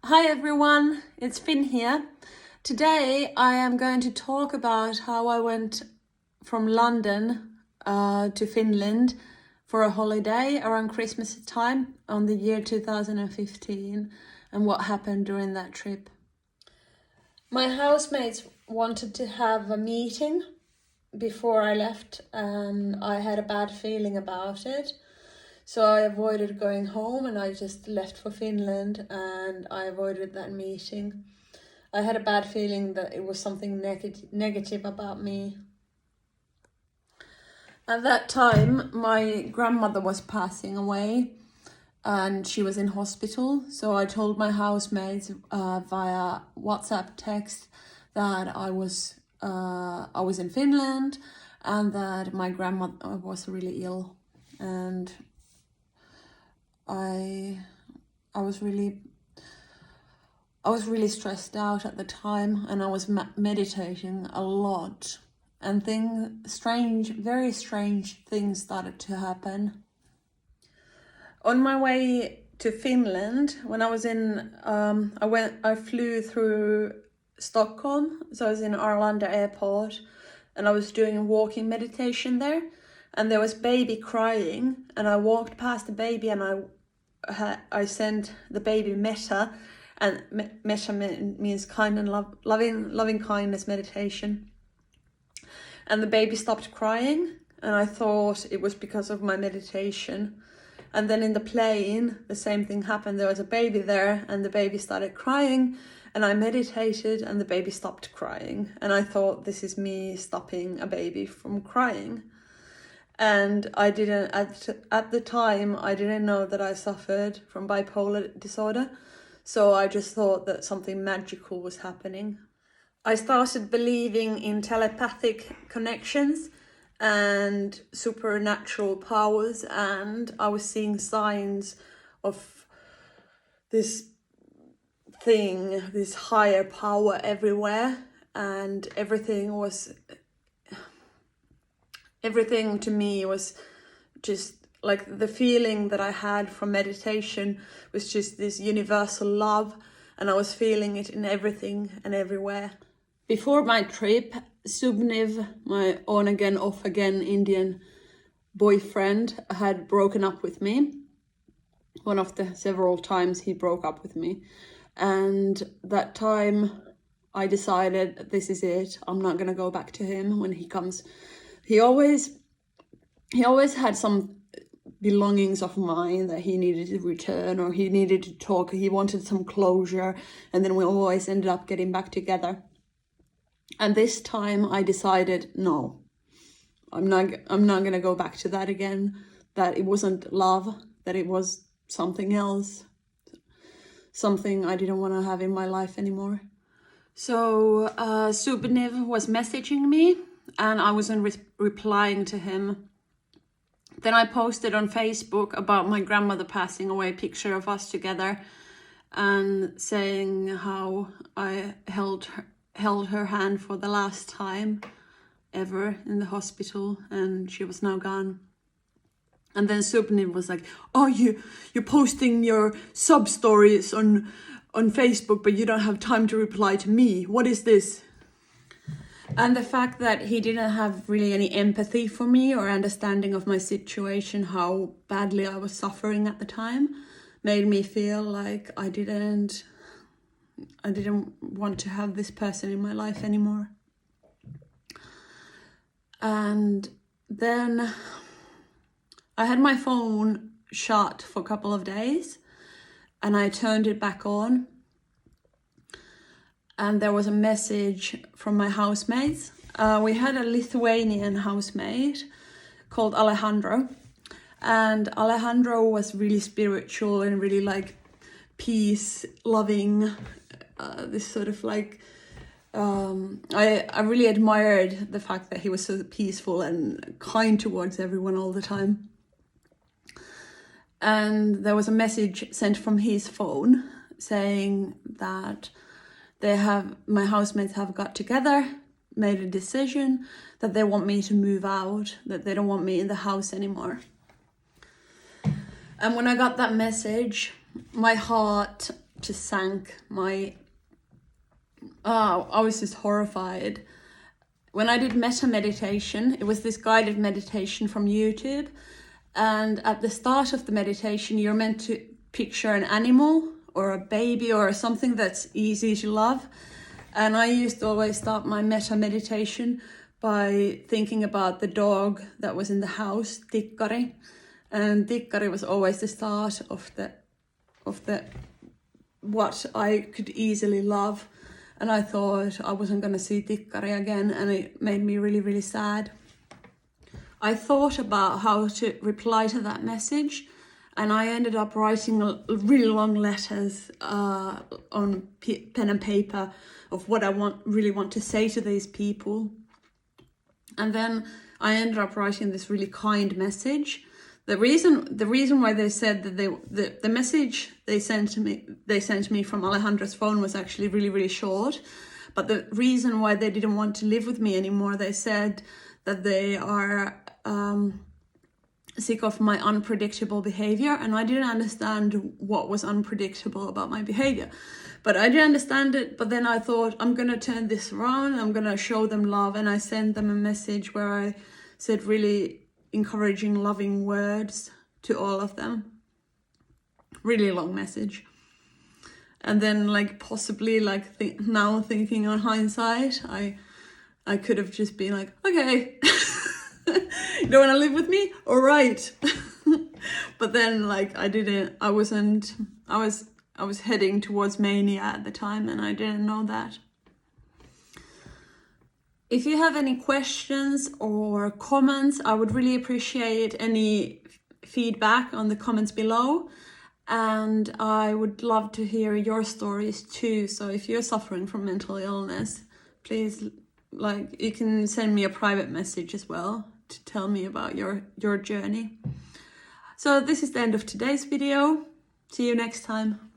Hi everyone, it's Finn here. Today I am going to talk about how I went from London to Finland for a holiday around Christmas time on the year 2015 and what happened during that trip. My housemates wanted to have a meeting before I left and I had a bad feeling about it. So I avoided going home and I just left for Finland and I avoided that meeting. I had a bad feeling that it was something negative about me. At that time, my grandmother was passing away and she was in hospital. So I told my housemates via WhatsApp text that I was in Finland and that my grandmother was really ill, and I was really stressed out at the time, and I was meditating a lot, and very strange things started to happen. On my way to Finland, when I was in, I flew through Stockholm, so I was in Arlanda airport, and I was doing a walking meditation there, and there was baby crying, and I walked past the baby and I sent the baby metta, and metta means kind and loving kindness meditation. And the baby stopped crying, and I thought it was because of my meditation. And then in the plane, the same thing happened. There was a baby there, and the baby started crying, and I meditated, and the baby stopped crying. And I thought, this is me stopping a baby from crying. And I didn't, at the time, I didn't know that I suffered from bipolar disorder. So I just thought that something magical was happening. I started believing in telepathic connections and supernatural powers, and I was seeing signs of this higher power everywhere, and everything to me was just like the feeling that I had from meditation was just this universal love, and I was feeling it in everything and everywhere. Before my trip, Subniv, my on again, off again Indian boyfriend, had broken up with me. One of the several times he broke up with me. And that time I decided, this is it. I'm not gonna go back to him when he comes. He always had some belongings of mine that he needed to return, or he needed to talk. He wanted some closure, and then we always ended up getting back together. And this time I decided, no, I'm not gonna go back to that again. That it wasn't love, that it was something else, something I didn't want to have in my life anymore. So Subniv was messaging me, and I wasn't replying to him. Then I posted on Facebook about my grandmother passing away, picture of us together, and saying how I held her hand for the last time ever in the hospital, and she was now gone. And then Subniv was like, oh, you're posting your sub stories on Facebook, but you don't have time to reply to me. What is this? And the fact that he didn't have really any empathy for me or understanding of my situation, how badly I was suffering at the time, made me feel like I didn't want to have this person in my life anymore. And then I had my phone shut for a couple of days, and I turned it back on. And there was a message from my housemates. We had a Lithuanian housemate called Alejandro. And Alejandro was really spiritual and really like peace loving. This sort of like, I really admired the fact that he was so peaceful and kind towards everyone all the time. And there was a message sent from his phone saying that my housemates have got together, made a decision that they want me to move out, that they don't want me in the house anymore. And when I got that message, my heart just sank. I was just horrified. When I did metta meditation, it was this guided meditation from YouTube. And at the start of the meditation, you're meant to picture an animal or a baby or something that's easy to love. And I used to always start my metta meditation by thinking about the dog that was in the house, Tikkari. And Tikkari was always the start of the what I could easily love. And I thought I wasn't going to see Tikkari again, and it made me really, really sad. I thought about how to reply to that message, and I ended up writing really long letters on pen and paper of what I really want to say to these people. And then I ended up writing this really kind message. The reason why they said that the message they sent to me from Alejandra's phone was actually really, really short. But the reason why they didn't want to live with me anymore, they said that they are sick of my unpredictable behavior, and I didn't understand what was unpredictable about my behavior. But I didn't understand it, but then I thought, I'm going to turn this around, I'm going to show them love, and I sent them a message where I said really encouraging, loving words to all of them. Really long message. And then possibly now thinking on hindsight, I could have just been like, okay, you don't want to live with me? All right. But then I was heading towards mania at the time, and I didn't know that. If you have any questions or comments, I would really appreciate any feedback on the comments below. And I would love to hear your stories too. So if you're suffering from mental illness, please, you can send me a private message as well to tell me about your journey. So this is the end of today's video. See you next time.